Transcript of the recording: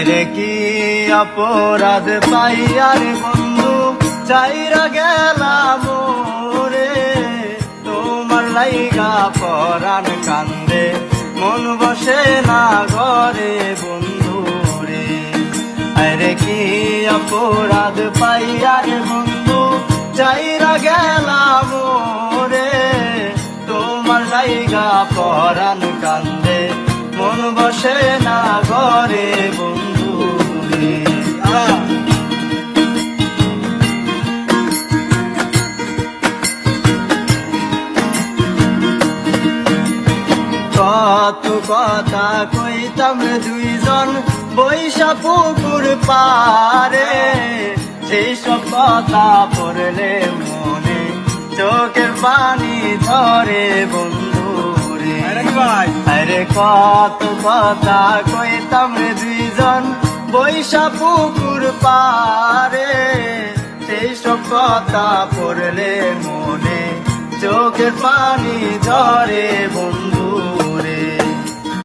রে কি অপরাধ পাইয়ার বন্ধু চাইরা গেলাম রে, তোমার লাইগা পরাণ কান্দে মন বসে না ঘরে বন্ধু রে। রে কি অপরাধ পাইয়ার বন্ধু চাইরা গেলাম রে, তোমার লাইগা পরাণ কান্দে মন বসে না ঘরে বন্ধু রে। কত কথা কইতাম দুইজন বৈশা পুকুর পারে, সেই সব কথা পড়লে মনে চোখের পানি ঝরে বন্ধু রে। আরে কত কথা কইতাম দুইজন বৈশা পুকুর পারে, সেই সব কথা পড়লে মনে চোখের পানি ঝরে বন্ধু